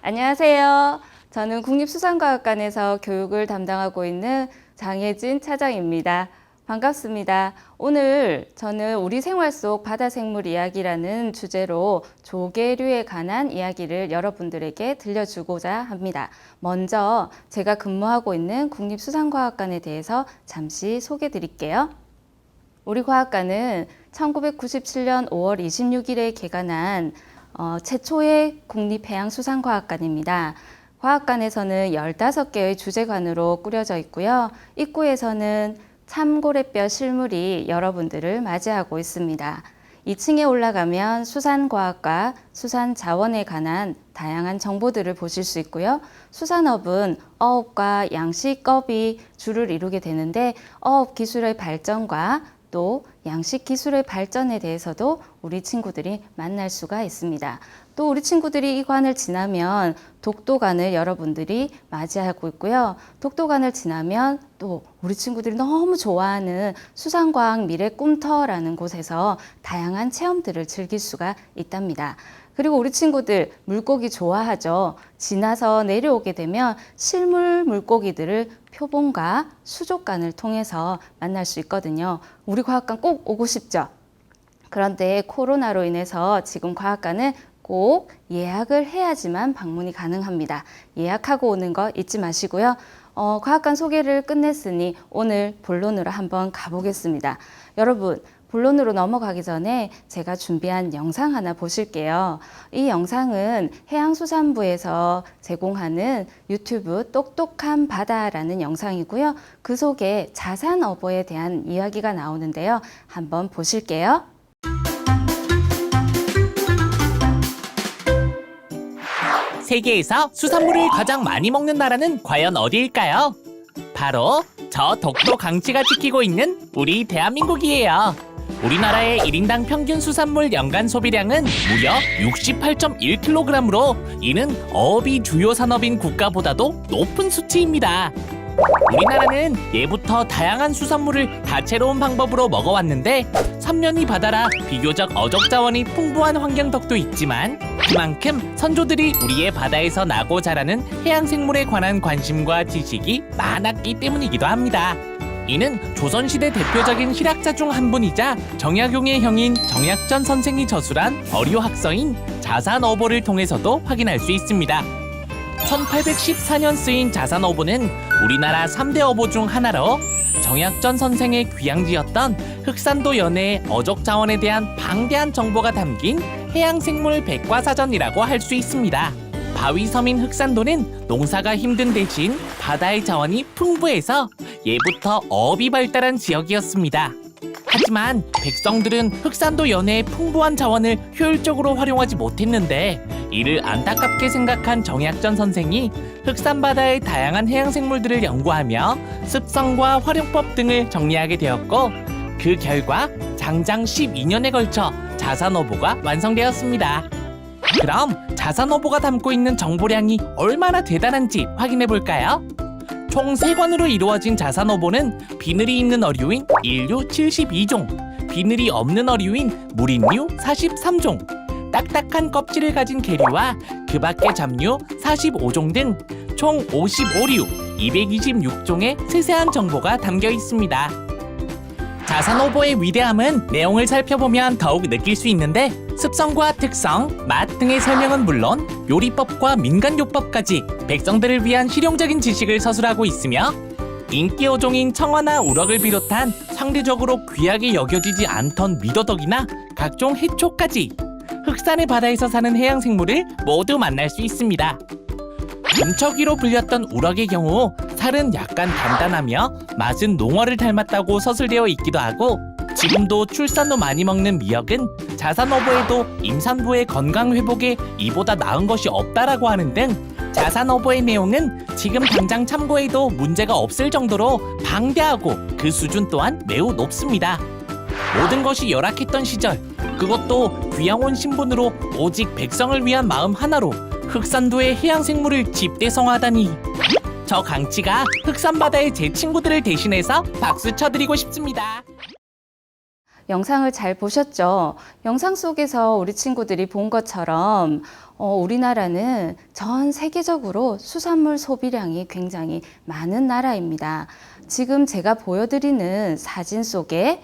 안녕하세요. 저는 국립수산과학관에서 교육을 담당하고 있는 장혜진 차장입니다. 반갑습니다. 오늘 저는 우리 생활 속 바다 생물 이야기라는 주제로 조개류에 관한 이야기를 여러분들에게 들려주고자 합니다. 먼저 제가 근무하고 있는 국립수산과학관에 대해서 잠시 소개해 드릴게요. 우리 과학관은 1997년 5월 26일에 개관한 최초의 국립해양수산과학관입니다. 과학관에서는 15개의 주제관으로 꾸려져 있고요. 입구에서는 참고래뼈 실물이 여러분들을 맞이하고 있습니다. 2층에 올라가면 수산과학과 수산자원에 관한 다양한 정보들을 보실 수 있고요. 수산업은 어업과 양식업이 주를 이루게 되는데 어업 기술의 발전과 또 양식 기술의 발전에 대해서도 우리 친구들이 만날 수가 있습니다. 또 우리 친구들이 이 관을 지나면 독도관을 여러분들이 맞이하고 있고요. 독도관을 지나면 또 우리 친구들이 너무 좋아하는 수산과학 미래 꿈터라는 곳에서 다양한 체험들을 즐길 수가 있답니다. 그리고 우리 친구들 물고기 좋아하죠. 지나서 내려오게 되면 실물 물고기들을 표본과 수족관을 통해서 만날 수 있거든요. 우리 과학관 꼭 오고 싶죠? 그런데 코로나로 인해서 지금 과학관은 꼭 예약을 해야지만 방문이 가능합니다. 예약하고 오는 거 잊지 마시고요. 과학관 소개를 끝냈으니 오늘 본론으로 한번 가보겠습니다. 여러분, 본론으로 넘어가기 전에 제가 준비한 영상 하나 보실게요. 이 영상은 해양수산부에서 제공하는 유튜브 똑똑한 바다라는 영상이고요. 그 속에 자산어보에 대한 이야기가 나오는데요. 한번 보실게요. 세계에서 수산물을 가장 많이 먹는 나라는 과연 어디일까요? 바로 저 독도 강치가 지키고 있는 우리 대한민국이에요. 우리나라의 1인당 평균 수산물 연간 소비량은 무려 68.1kg으로 이는 어업이 주요 산업인 국가보다도 높은 수치입니다. 우리나라는 예부터 다양한 수산물을 다채로운 방법으로 먹어왔는데 삼면이 바다라 비교적 어족 자원이 풍부한 환경 덕도 있지만 그만큼 선조들이 우리의 바다에서 나고 자라는 해양생물에 관한 관심과 지식이 많았기 때문이기도 합니다. 이는 조선시대 대표적인 실학자 중 한 분이자 정약용의 형인 정약전 선생이 저술한 어류학서인 자산어보를 통해서도 확인할 수 있습니다. 1814년 쓰인 자산어보는 우리나라 3대 어보 중 하나로 정약전 선생의 귀향지였던 흑산도 연해의 어족 자원에 대한 방대한 정보가 담긴 해양생물 백과사전이라고 할 수 있습니다. 바위섬인 흑산도는 농사가 힘든 대신 바다의 자원이 풍부해서 예부터 어업이 발달한 지역이었습니다. 하지만 백성들은 흑산도 연해의 풍부한 자원을 효율적으로 활용하지 못했는데 이를 안타깝게 생각한 정약전 선생이 흑산바다의 다양한 해양생물들을 연구하며 습성과 활용법 등을 정리하게 되었고 그 결과 장장 12년에 걸쳐 자산어보가 완성되었습니다. 그럼 자산어보가 담고 있는 정보량이 얼마나 대단한지 확인해 볼까요? 총 3권으로 이루어진 자산어보는 비늘이 있는 어류인 인류 72종, 비늘이 없는 어류인 무린류 43종, 딱딱한 껍질을 가진 게류와 그 밖의 잡류 45종 등 총 55류 226종의 세세한 정보가 담겨 있습니다. 자산어보의 위대함은 내용을 살펴보면 더욱 느낄 수 있는데 습성과 특성, 맛 등의 설명은 물론 요리법과 민간요법까지 백성들을 위한 실용적인 지식을 서술하고 있으며 인기 어종인 청어나 우럭을 비롯한 상대적으로 귀하게 여겨지지 않던 미더덕이나 각종 해초까지 흑산의 바다에서 사는 해양생물을 모두 만날 수 있습니다. 금척이로 불렸던 우럭의 경우 살은 약간 단단하며 맛은 농어를 닮았다고 서술되어 있기도 하고 지금도 출산도 많이 먹는 미역은 자산어보에도 임산부의 건강 회복에 이보다 나은 것이 없다라고 하는 등 자산어보의 내용은 지금 당장 참고해도 문제가 없을 정도로 방대하고 그 수준 또한 매우 높습니다. 모든 것이 열악했던 시절 그것도 귀양온 신분으로 오직 백성을 위한 마음 하나로 흑산도의 해양생물을 집대성하다니 저 강치가 흑산바다의 제 친구들을 대신해서 박수 쳐드리고 싶습니다. 영상을 잘 보셨죠? 영상 속에서 우리 친구들이 본 것처럼 우리나라는 전 세계적으로 수산물 소비량이 굉장히 많은 나라입니다. 지금 제가 보여드리는 사진 속에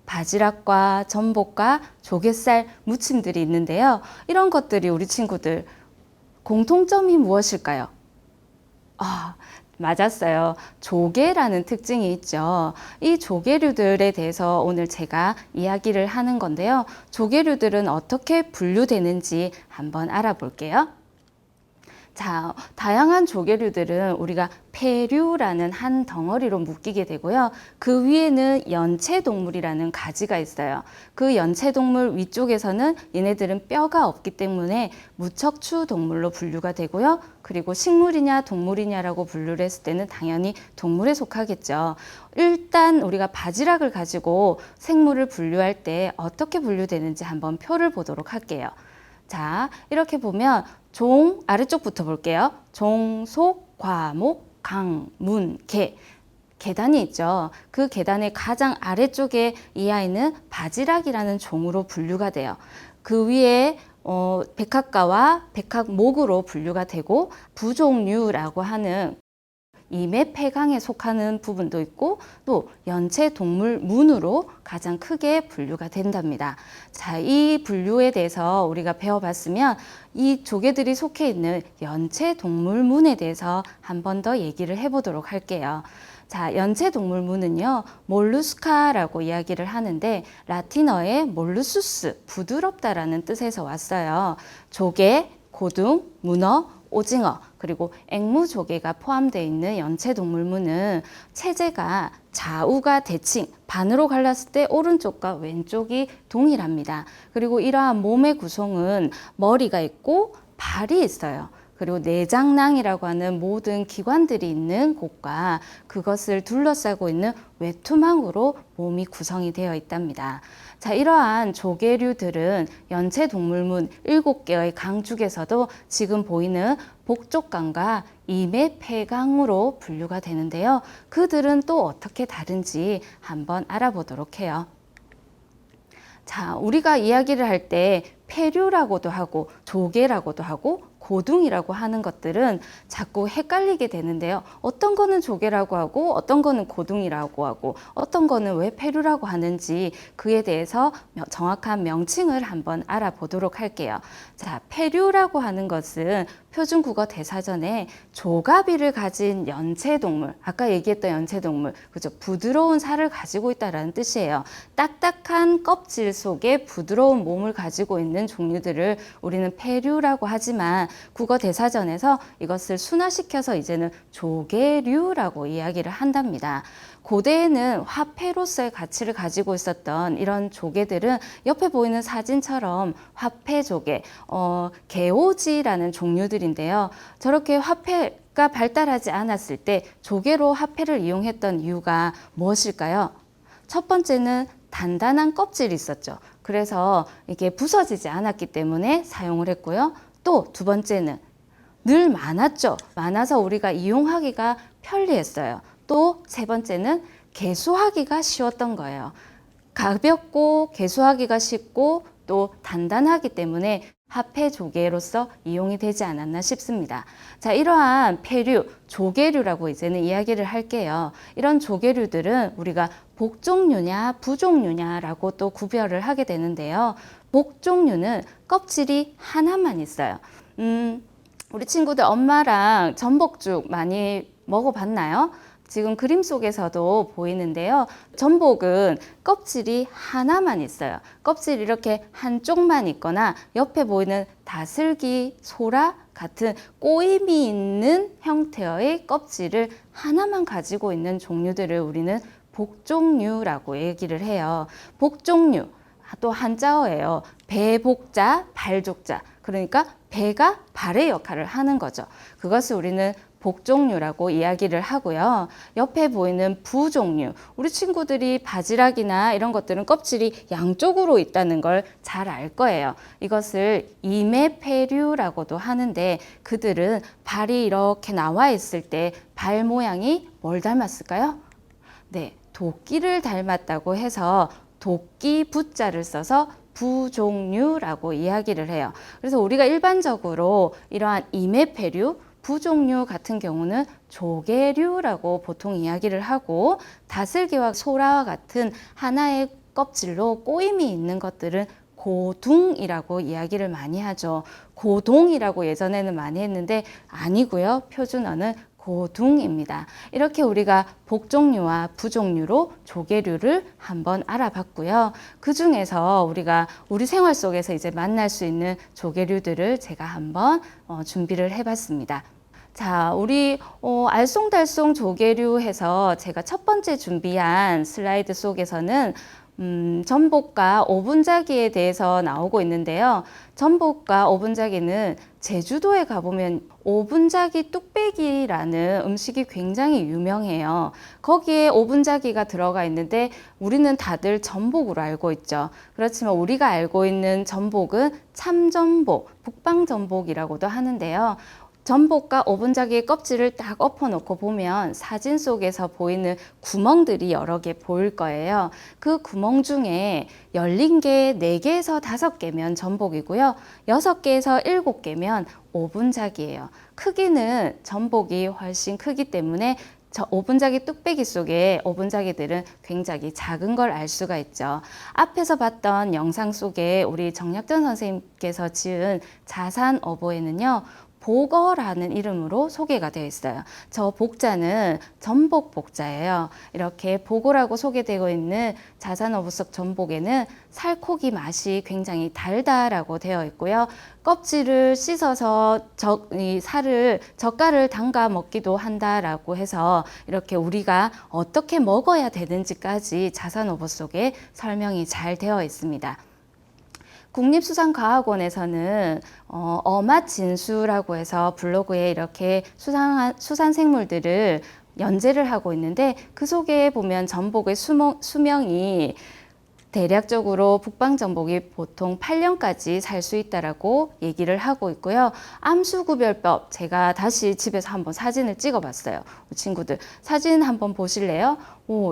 바지락과 전복과 조갯살 무침들이 있는데요. 이런 것들이 우리 친구들 공통점이 무엇일까요? 맞았어요. 조개라는 특징이 있죠. 이 조개류들에 대해서 오늘 제가 이야기를 하는 건데요. 조개류들은 어떻게 분류되는지 한번 알아볼게요. 자, 다양한 조개류들은 우리가 폐류라는 한 덩어리로 묶이게 되고요. 그 위에는 연체동물이라는 가지가 있어요. 그 연체동물 위쪽에서는 얘네들은 뼈가 없기 때문에 무척추 동물로 분류가 되고요. 그리고 식물이냐 동물이냐라고 분류를 했을 때는 당연히 동물에 속하겠죠. 일단 우리가 바지락을 가지고 생물을 분류할 때 어떻게 분류되는지 한번 표를 보도록 할게요. 자, 이렇게 보면 종 아래쪽부터 볼게요. 종, 속, 과, 목, 강, 문, 개. 계단이 있죠. 그 계단의 가장 아래쪽에 이 아이는 바지락이라는 종으로 분류가 돼요. 그 위에 백합과와 백합목으로 분류가 되고 부종류라고 하는 임의 폐강에 속하는 부분도 있고 또 연체동물문으로 가장 크게 분류가 된답니다. 자, 이 분류에 대해서 우리가 배워봤으면 이 조개들이 속해 있는 연체동물문에 대해서 한 번 더 얘기를 해보도록 할게요. 자, 연체동물문은요, 몰루스카라고 이야기를 하는데 라틴어의 몰루수스, 부드럽다라는 뜻에서 왔어요. 조개, 고등, 문어, 오징어, 그리고 앵무조개가 포함되어 있는 연체동물문은 체제가 좌우가 대칭, 반으로 갈랐을 때 오른쪽과 왼쪽이 동일합니다. 그리고 이러한 몸의 구성은 머리가 있고 발이 있어요. 그리고 내장낭이라고 하는 모든 기관들이 있는 곳과 그것을 둘러싸고 있는 외투망으로 몸이 구성이 되어 있답니다. 자, 이러한 조개류들은 연체동물문 7개의 강 중에서도 지금 보이는 복족강과 임해폐강으로 분류가 되는데요. 그들은 또 어떻게 다른지 한번 알아보도록 해요. 자, 우리가 이야기를 할 때 폐류라고도 하고 조개라고도 하고 고둥이라고 하는 것들은 자꾸 헷갈리게 되는데요. 어떤 거는 조개라고 하고 어떤 거는 고둥이라고 하고 어떤 거는 왜 폐류라고 하는지 그에 대해서 정확한 명칭을 한번 알아보도록 할게요. 자, 폐류라고 하는 것은 표준국어 대사전에 조가비를 가진 연체동물, 아까 얘기했던 연체동물, 그죠? 부드러운 살을 가지고 있다는 뜻이에요. 딱딱한 껍질 속에 부드러운 몸을 가지고 있는 종류들을 우리는 폐류라고 하지만 국어 대사전에서 이것을 순화시켜서 이제는 조개류라고 이야기를 한답니다. 고대에는 화폐로서의 가치를 가지고 있었던 이런 조개들은 옆에 보이는 사진처럼 화폐조개, 개오지라는 종류들인데요. 저렇게 화폐가 발달하지 않았을 때 조개로 화폐를 이용했던 이유가 무엇일까요? 첫 번째는 단단한 껍질이 있었죠. 그래서 이게 부서지지 않았기 때문에 사용을 했고요. 또 두 번째는 늘 많았죠. 많아서 우리가 이용하기가 편리했어요. 또 세 번째는 개수하기가 쉬웠던 거예요. 가볍고 개수하기가 쉽고 또 단단하기 때문에 화폐 조개로서 이용이 되지 않았나 싶습니다. 자, 이러한 폐류, 조개류라고 이제는 이야기를 할게요. 이런 조개류들은 우리가 복종류냐 부종류냐라고 또 구별을 하게 되는데요. 복종류는 껍질이 하나만 있어요. 우리 친구들 엄마랑 전복죽 많이 먹어봤나요? 지금 그림 속에서도 보이는데요. 전복은 껍질이 하나만 있어요. 껍질이 이렇게 한쪽만 있거나 옆에 보이는 다슬기, 소라 같은 꼬임이 있는 형태의 껍질을 하나만 가지고 있는 종류들을 우리는 복종류라고 얘기를 해요. 복종류, 또 한자어예요. 배복자, 발족자. 그러니까 배가 발의 역할을 하는 거죠. 그것을 우리는 복종류라고 이야기를 하고요. 옆에 보이는 부종류, 우리 친구들이 바지락이나 이런 것들은 껍질이 양쪽으로 있다는 걸 잘 알 거예요. 이것을 임해폐류라고도 하는데 그들은 발이 이렇게 나와 있을 때 발 모양이 뭘 닮았을까요? 네, 도끼를 닮았다고 해서 도끼 부자를 써서 부종류라고 이야기를 해요. 그래서 우리가 일반적으로 이러한 이메페류, 부종류 같은 경우는 조개류라고 보통 이야기를 하고, 다슬기와 소라와 같은 하나의 껍질로 꼬임이 있는 것들은 고둥이라고 이야기를 많이 하죠. 고동이라고 예전에는 많이 했는데 아니고요. 표준어는 고둥입니다. 이렇게 우리가 복종류와 부종류로 조개류를 한번 알아봤고요. 그 중에서 우리가 우리 생활 속에서 이제 만날 수 있는 조개류들을 제가 한번 준비를 해봤습니다. 자, 우리 알쏭달쏭 조개류 해서 제가 첫 번째 준비한 슬라이드 속에서는 전복과 오분자기에 대해서 나오고 있는데요. 전복과 오분자기는 제주도에 가보면 오분자기 뚝배기라는 음식이 굉장히 유명해요. 거기에 오분자기가 들어가 있는데 우리는 다들 전복으로 알고 있죠. 그렇지만 우리가 알고 있는 전복은 참전복, 북방전복이라고도 하는데요. 전복과 오분자기의 껍질을 딱 엎어놓고 보면 사진 속에서 보이는 구멍들이 여러 개 보일 거예요. 그 구멍 중에 열린 게 4개에서 5개면 전복이고요. 6개에서 7개면 오분자기예요. 크기는 전복이 훨씬 크기 때문에 저 오분자기 뚝배기 속에 오분자기들은 굉장히 작은 걸 알 수가 있죠. 앞에서 봤던 영상 속에 우리 정약전 선생님께서 지은 자산 어보에는요, 보거라는 이름으로 소개가 되어 있어요. 저 복자는 전복 복자예요. 이렇게 보거라고 소개되고 있는 자산어부 속 전복에는 살코기 맛이 굉장히 달다라고 되어 있고요. 껍질을 씻어서 이 살을 젓갈을 담가 먹기도 한다라고 해서 이렇게 우리가 어떻게 먹어야 되는지까지 자산어부 속에 설명이 잘 되어 있습니다. 국립수산과학원에서는 어맛진수라고 해서 블로그에 이렇게 수산생물들을 연재를 하고 있는데, 그 속에 보면 전복의 수명이 대략적으로 북방전복이 보통 8년까지 살 수 있다라고 얘기를 하고 있고요. 암수구별법, 제가 다시 집에서 한번 사진을 찍어 봤어요. 친구들 사진 한번 보실래요?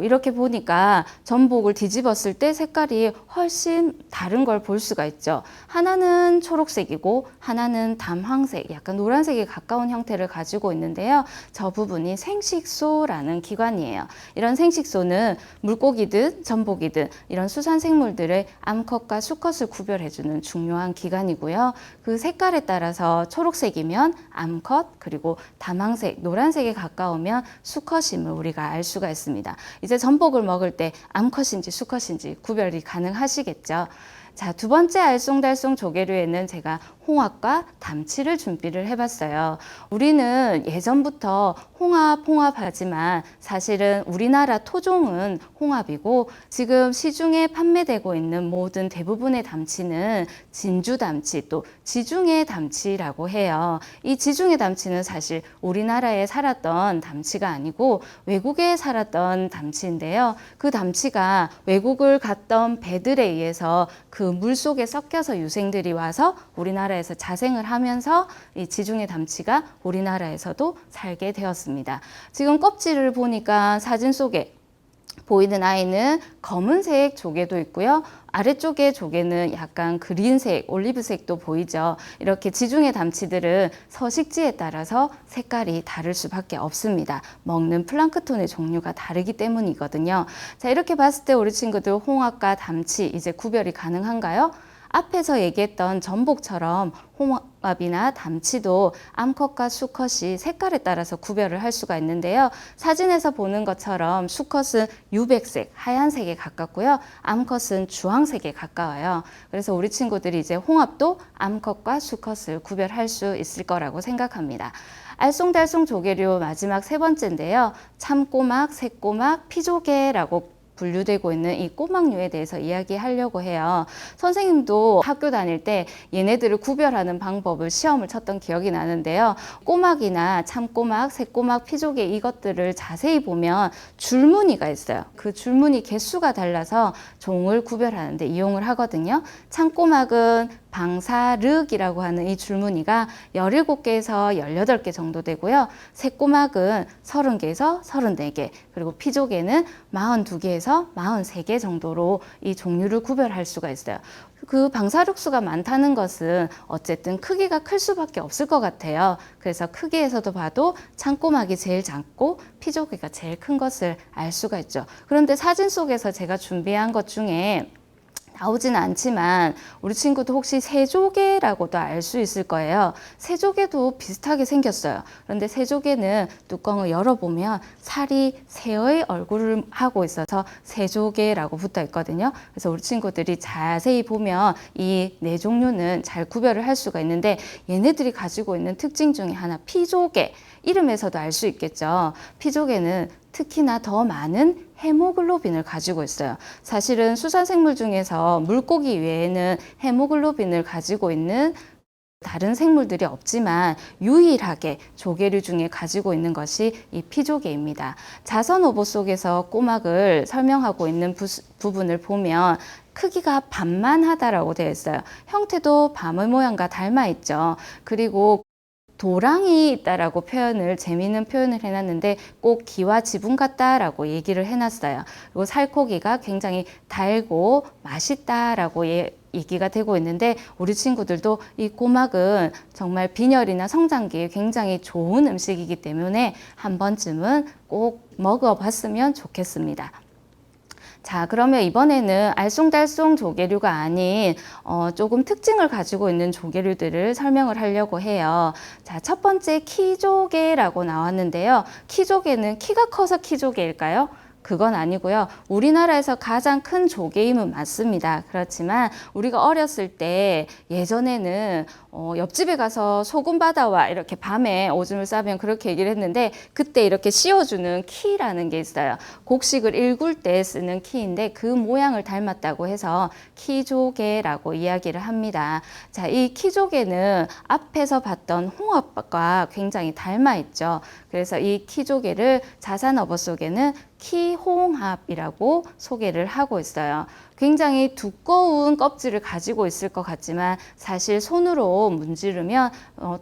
이렇게 보니까 전복을 뒤집었을 때 색깔이 훨씬 다른 걸 볼 수가 있죠. 하나는 초록색이고 하나는 담황색, 약간 노란색에 가까운 형태를 가지고 있는데요. 저 부분이 생식소라는 기관이에요. 이런 생식소는 물고기든 전복이든 이런 수산생물들의 암컷과 수컷을 구별해주는 중요한 기관이고요. 그 색깔에 따라서 초록색이면 암컷, 그리고 담황색, 노란색에 가까우면 수컷임을 우리가 알 수가 있습니다. 이제 전복을 먹을 때 암컷인지 수컷인지 구별이 가능하시겠죠. 자, 두 번째 알쏭달쏭 조개류에는 제가 홍합과 담치를 준비를 해봤어요. 우리는 예전부터 홍합하지만 사실은 우리나라 토종은 홍합이고, 지금 시중에 판매되고 있는 모든 대부분의 담치는 진주 담치, 또 지중해 담치라고 해요. 이 지중해 담치는 사실 우리나라에 살았던 담치가 아니고 외국에 살았던 담치인데요. 그 담치가 외국을 갔던 배들에 의해서 그 물 속에 섞여서 유생들이 와서 우리나라에서 자생을 하면서 이 지중해 담치가 우리나라에서도 살게 되었습니다. 지금 껍질을 보니까 사진 속에 보이는 아이는 검은색 조개도 있고요. 아래쪽에 조개는 약간 그린색, 올리브색도 보이죠. 이렇게 지중해 담치들은 서식지에 따라서 색깔이 다를 수밖에 없습니다. 먹는 플랑크톤의 종류가 다르기 때문이거든요. 자, 이렇게 봤을 때 우리 친구들 홍합과 담치 이제 구별이 가능한가요? 앞에서 얘기했던 전복처럼 홍합이나 담치도 암컷과 수컷이 색깔에 따라서 구별을 할 수가 있는데요. 사진에서 보는 것처럼 수컷은 유백색, 하얀색에 가깝고요. 암컷은 주황색에 가까워요. 그래서 우리 친구들이 이제 홍합도 암컷과 수컷을 구별할 수 있을 거라고 생각합니다. 알쏭달쏭 조개류 마지막 세 번째인데요. 참꼬막, 새꼬막, 피조개라고 분류되고 있는 이 꼬막류에 대해서 이야기하려고 해요. 선생님도 학교 다닐 때 얘네들을 구별하는 방법을 시험을 쳤던 기억이 나는데요. 꼬막이나 참꼬막, 새꼬막, 피조개 이것들을 자세히 보면 줄무늬가 있어요. 그 줄무늬 개수가 달라서 종을 구별하는 데 이용을 하거든요. 참꼬막은 방사륵이라고 하는 이 줄무늬가 17개에서 18개 정도 되고요. 새꼬막은 30개에서 34개, 그리고 피조개는 42개에서 43개 정도로 이 종류를 구별할 수가 있어요. 그 방사륵수가 많다는 것은 어쨌든 크기가 클 수밖에 없을 것 같아요. 그래서 크기에서도 봐도 창꼬막이 제일 작고 피조개가 제일 큰 것을 알 수가 있죠. 그런데 사진 속에서 제가 준비한 것 중에 나오지는 않지만 우리 친구도 혹시 새조개라고도 알 수 있을 거예요. 새조개도 비슷하게 생겼어요. 그런데 새조개는 뚜껑을 열어보면 살이 새의 얼굴을 하고 있어서 새조개라고 붙어 있거든요. 그래서 우리 친구들이 자세히 보면 이 네 종류는 잘 구별을 할 수가 있는데, 얘네들이 가지고 있는 특징 중에 하나, 피조개. 이름에서도 알 수 있겠죠. 피조개는 특히나 더 많은 헤모글로빈을 가지고 있어요. 사실은 수산생물 중에서 물고기 외에는 헤모글로빈을 가지고 있는 다른 생물들이 없지만 유일하게 조개류 중에 가지고 있는 것이 이 피조개입니다. 자선어보 속에서 꼬막을 설명하고 있는 부분을 보면 크기가 반만하다라고 되어 있어요. 형태도 밤의 모양과 닮아 있죠. 그리고 도랑이 있다라고 재미있는 표현을 해놨는데 꼭 기와 지붕 같다라고 얘기를 해놨어요. 그리고 살코기가 굉장히 달고 맛있다라고 얘기가 되고 있는데, 우리 친구들도 이 꼬막은 정말 빈혈이나 성장기에 굉장히 좋은 음식이기 때문에 한 번쯤은 꼭 먹어봤으면 좋겠습니다. 자, 그러면 이번에는 알쏭달쏭 조개류가 아닌 조금 특징을 가지고 있는 조개류들을 설명을 하려고 해요. 자, 첫 번째 키조개라고 나왔는데요. 키조개는 키가 커서 키조개일까요? 그건 아니고요. 우리나라에서 가장 큰 조개임은 맞습니다. 그렇지만 우리가 어렸을 때 예전에는 옆집에 가서 소금 받아와, 이렇게 밤에 오줌을 싸면 그렇게 얘기를 했는데, 그때 이렇게 씌워주는 키라는 게 있어요. 곡식을 일굴 때 쓰는 키인데 그 모양을 닮았다고 해서 키조개라고 이야기를 합니다. 자, 이 키조개는 앞에서 봤던 홍합과 굉장히 닮아 있죠. 그래서 이 키조개를 자산어보 속에는 키홍합이라고 소개를 하고 있어요. 굉장히 두꺼운 껍질을 가지고 있을 것 같지만 사실 손으로 문지르면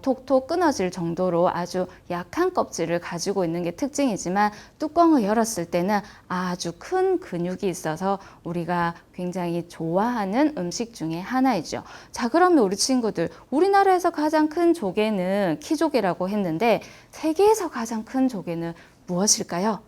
톡톡 끊어질 정도로 아주 약한 껍질을 가지고 있는 게 특징이지만, 뚜껑을 열었을 때는 아주 큰 근육이 있어서 우리가 굉장히 좋아하는 음식 중에 하나이죠. 자, 그러면 우리 친구들, 우리나라에서 가장 큰 조개는 키조개라고 했는데 세계에서 가장 큰 조개는 무엇일까요?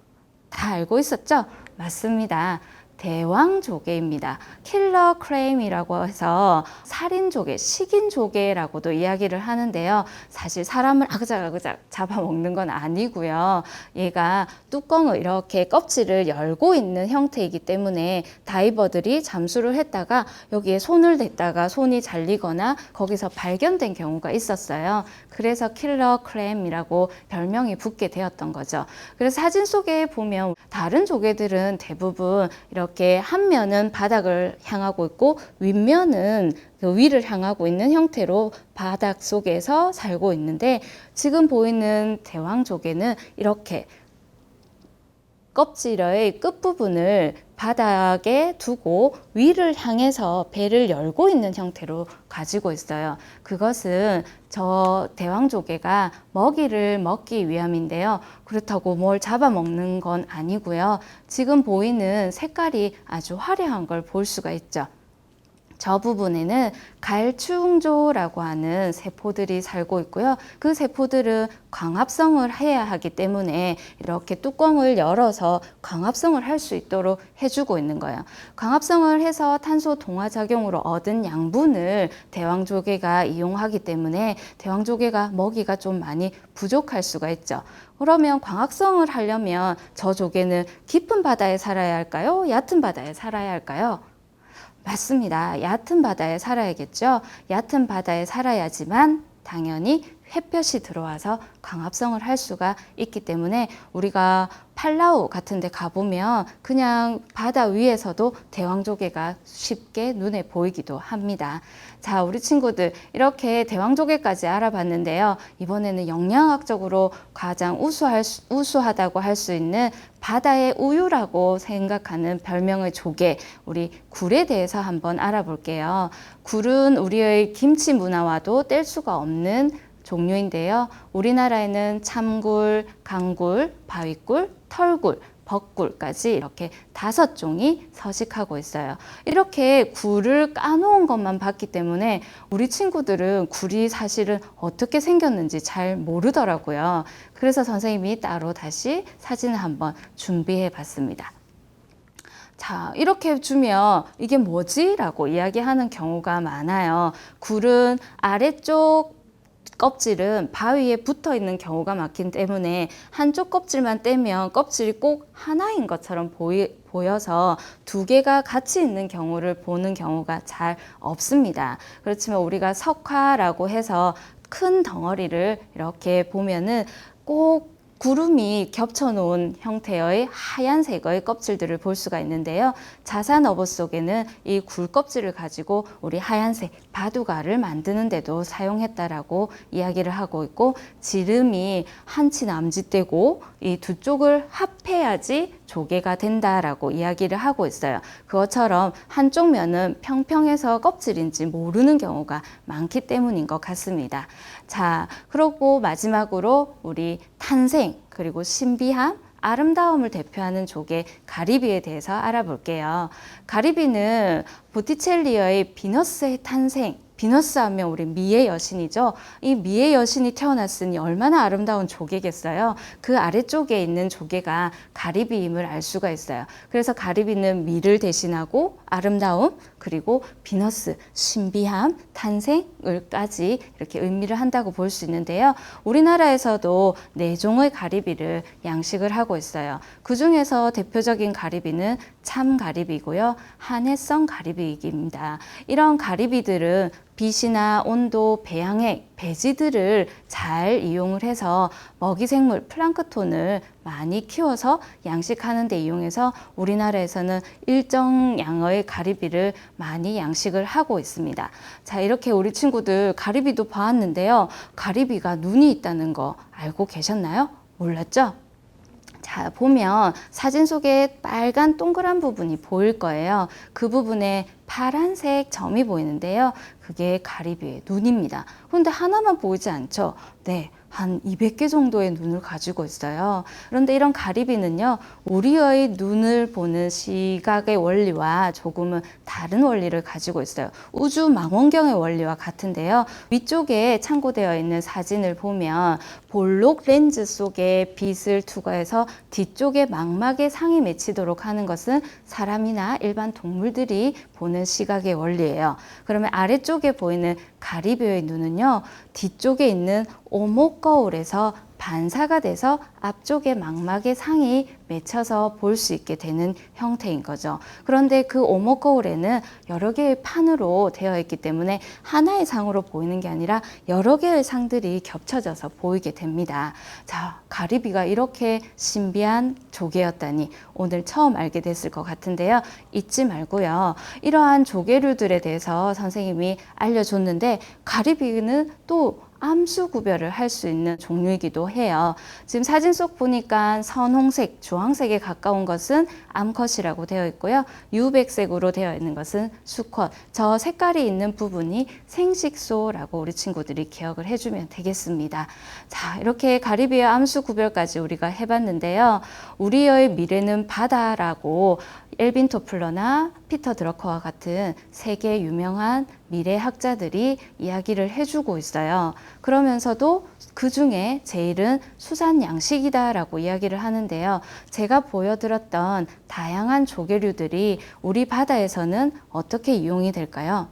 다 알고 있었죠? 맞습니다. 대왕조개입니다. 킬러 크레임이라고 해서 살인조개, 식인조개라고도 이야기를 하는데요. 사실 사람을 아그작아그작 잡아먹는 건 아니고요. 얘가 뚜껑을 이렇게 껍질을 열고 있는 형태이기 때문에 다이버들이 잠수를 했다가 여기에 손을 댔다가 손이 잘리거나 거기서 발견된 경우가 있었어요. 그래서 킬러 크레임이라고 별명이 붙게 되었던 거죠. 그래서 사진 속에 보면 다른 조개들은 대부분 이렇게 한 면은 바닥을 향하고 있고 윗면은 그 위를 향하고 있는 형태로 바닥 속에서 살고 있는데, 지금 보이는 대왕조개는 이렇게 껍질의 끝부분을 바닥에 두고 위를 향해서 배를 열고 있는 형태로 가지고 있어요. 그것은 저 대왕조개가 먹이를 먹기 위함인데요. 그렇다고 뭘 잡아먹는 건 아니고요. 지금 보이는 색깔이 아주 화려한 걸 볼 수가 있죠. 저 부분에는 갈충조라고 하는 세포들이 살고 있고요. 그 세포들은 광합성을 해야 하기 때문에 이렇게 뚜껑을 열어서 광합성을 할 수 있도록 해주고 있는 거예요. 광합성을 해서 탄소 동화작용으로 얻은 양분을 대왕조개가 이용하기 때문에 대왕조개가 먹이가 좀 많이 부족할 수가 있죠. 그러면 광합성을 하려면 저 조개는 깊은 바다에 살아야 할까요? 얕은 바다에 살아야 할까요? 맞습니다. 얕은 바다에 살아야겠죠. 얕은 바다에 살아야지만 당연히 햇볕이 들어와서 광합성을 할 수가 있기 때문에 우리가 팔라우 같은 데 가보면 그냥 바다 위에서도 대왕조개가 쉽게 눈에 보이기도 합니다. 자, 우리 친구들 이렇게 대왕조개까지 알아봤는데요. 이번에는 영양학적으로 가장 우수하다고 할 수 있는 바다의 우유라고 생각하는 별명의 조개, 우리 굴에 대해서 한번 알아볼게요. 굴은 우리의 김치 문화와도 뗄 수가 없는 종류인데요. 우리나라에는 참굴, 강굴, 바위굴, 털굴, 벚굴까지 이렇게 5종이 서식하고 있어요. 이렇게 굴을 까놓은 것만 봤기 때문에 우리 친구들은 굴이 사실은 어떻게 생겼는지 잘 모르더라고요. 그래서 선생님이 따로 다시 사진을 한번 준비해 봤습니다. 자, 이렇게 주면 이게 뭐지? 라고 이야기하는 경우가 많아요. 굴은 아래쪽 껍질은 바위에 붙어 있는 경우가 많기 때문에 한쪽 껍질만 떼면 껍질이 꼭 하나인 것처럼 보여서 두 개가 같이 있는 경우를 보는 경우가 잘 없습니다. 그렇지만 우리가 석화라고 해서 큰 덩어리를 이렇게 보면은 꼭 구름이 겹쳐놓은 형태의 하얀색의 껍질들을 볼 수가 있는데요. 자산 어부 속에는 이 굴껍질을 가지고 우리 하얀색 바둑알을 만드는 데도 사용했다라고 이야기를 하고 있고, 지름이 한치 남짓되고 이 두 쪽을 합해야지 조개가 된다라고 이야기를 하고 있어요. 그것처럼 한쪽 면은 평평해서 껍질인지 모르는 경우가 많기 때문인 것 같습니다. 자, 그리고 마지막으로 우리 탄생, 그리고 신비함, 아름다움을 대표하는 조개 가리비에 대해서 알아볼게요. 가리비는 보티첼리의 비너스의 탄생, 비너스 하면 우리 미의 여신이죠. 이 미의 여신이 태어났으니 얼마나 아름다운 조개겠어요. 그 아래쪽에 있는 조개가 가리비임을 알 수가 있어요. 그래서 가리비는 미를 대신하고 아름다움, 그리고 비너스, 신비함, 탄생을까지 이렇게 의미를 한다고 볼 수 있는데요. 우리나라에서도 4종의 가리비를 양식을 하고 있어요. 그 중에서 대표적인 가리비는 참가리비고요. 한해성 가리비입니다. 이런 가리비들은 빛이나 온도, 배양액, 배지들을 잘 이용을 해서 먹이생물 플랑크톤을 많이 키워서 양식하는 데 이용해서 우리나라에서는 일정 양의 가리비를 많이 양식을 하고 있습니다. 자, 이렇게 우리 친구들 가리비도 봐왔는데요. 가리비가 눈이 있다는 거 알고 계셨나요? 몰랐죠? 자, 보면 사진 속에 빨간 동그란 부분이 보일 거예요. 그 부분에 파란색 점이 보이는데요. 그게 가리비의 눈입니다. 그런데 하나만 보이지 않죠? 네, 한 200개 정도의 눈을 가지고 있어요. 그런데 이런 가리비는요, 우리의 눈을 보는 시각의 원리와 조금은 다른 원리를 가지고 있어요. 우주 망원경의 원리와 같은데요. 위쪽에 참고되어 있는 사진을 보면 볼록 렌즈 속에 빛을 투과해서 뒤쪽에 망막에 상이 맺히도록 하는 것은 사람이나 일반 동물들이 보는 시각의 원리예요. 그러면 아래쪽에 보이는 가리비의 눈은요, 뒤쪽에 있는 오목거울에서 반사가 돼서 앞쪽에 망막에 상이 맺혀서 볼 수 있게 되는 형태인 거죠. 그런데 그 오목거울에는 여러 개의 판으로 되어 있기 때문에 하나의 상으로 보이는 게 아니라 여러 개의 상들이 겹쳐져서 보이게 됩니다. 자, 가리비가 이렇게 신비한 조개였다니 오늘 처음 알게 됐을 것 같은데요. 잊지 말고요. 이러한 조개류들에 대해서 선생님이 알려줬는데 가리비는 또 암수 구별을 할 수 있는 종류이기도 해요. 지금 사진 속 보니까 선홍색, 주황색에 가까운 것은 암컷이라고 되어 있고요. 유백색으로 되어 있는 것은 수컷. 저 색깔이 있는 부분이 생식소라고 우리 친구들이 기억을 해주면 되겠습니다. 자, 이렇게 가리비의 암수 구별까지 우리가 해봤는데요. 우리의 미래는 바다라고 엘빈 토플러나 피터 드러커와 같은 세계 유명한 미래학자들이 이야기를 해주고 있어요. 그러면서도 그 중에 제일은 수산 양식이다라고 이야기를 하는데요. 제가 보여드렸던 다양한 조개류들이 우리 바다에서는 어떻게 이용이 될까요?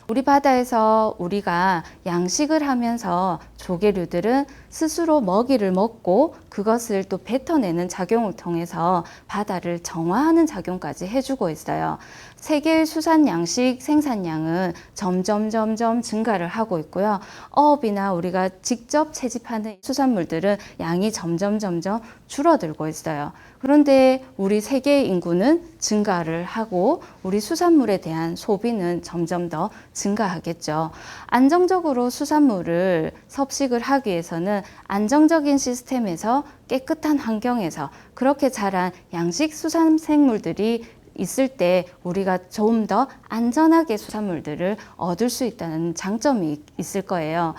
우리 바다에서 우리가 양식을 하면서 조개류들은 스스로 먹이를 먹고 그것을 또 뱉어내는 작용을 통해서 바다를 정화하는 작용까지 해주고 있어요. 세계의 수산 양식 생산량은 점점 증가를 하고 있고요. 어업이나 우리가 직접 채집하는 수산물들은 양이 점점 줄어들고 있어요. 그런데 우리 세계 인구는 증가를 하고 우리 수산물에 대한 소비는 점점 더 증가하겠죠. 안정적으로 수산물을 섭식을 하기 위해서는 안정적인 시스템에서 깨끗한 환경에서 그렇게 자란 양식 수산 생물들이 있을 때 우리가 좀 더 안전하게 수산물들을 얻을 수 있다는 장점이 있을 거예요.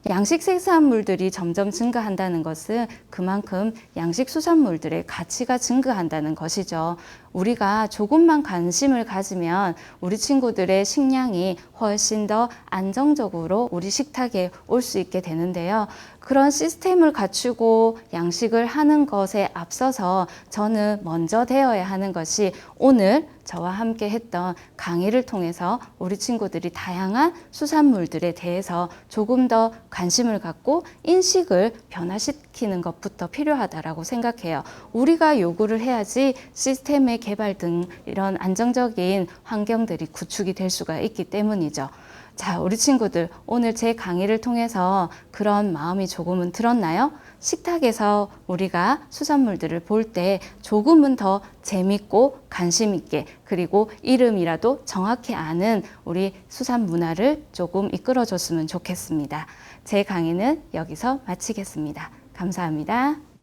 양식 생산물들이 점점 증가한다는 것은 그만큼 양식 수산물들의 가치가 증가한다는 것이죠. 우리가 조금만 관심을 가지면 우리 친구들의 식량이 훨씬 더 안정적으로 우리 식탁에 올 수 있게 되는데요. 그런 시스템을 갖추고 양식을 하는 것에 앞서서 저는 먼저 되어야 하는 것이 오늘 저와 함께 했던 강의를 통해서 우리 친구들이 다양한 수산물들에 대해서 조금 더 관심을 갖고 인식을 변화시키는 것부터 필요하다고 생각해요. 우리가 요구를 해야지 시스템의 개발 등 이런 안정적인 환경들이 구축이 될 수가 있기 때문이죠. 자, 우리 친구들 오늘 제 강의를 통해서 그런 마음이 조금은 들었나요? 식탁에서 우리가 수산물들을 볼 때 조금은 더 재밌고 관심 있게 그리고 이름이라도 정확히 아는 우리 수산 문화를 조금 이끌어 줬으면 좋겠습니다. 제 강의는 여기서 마치겠습니다. 감사합니다.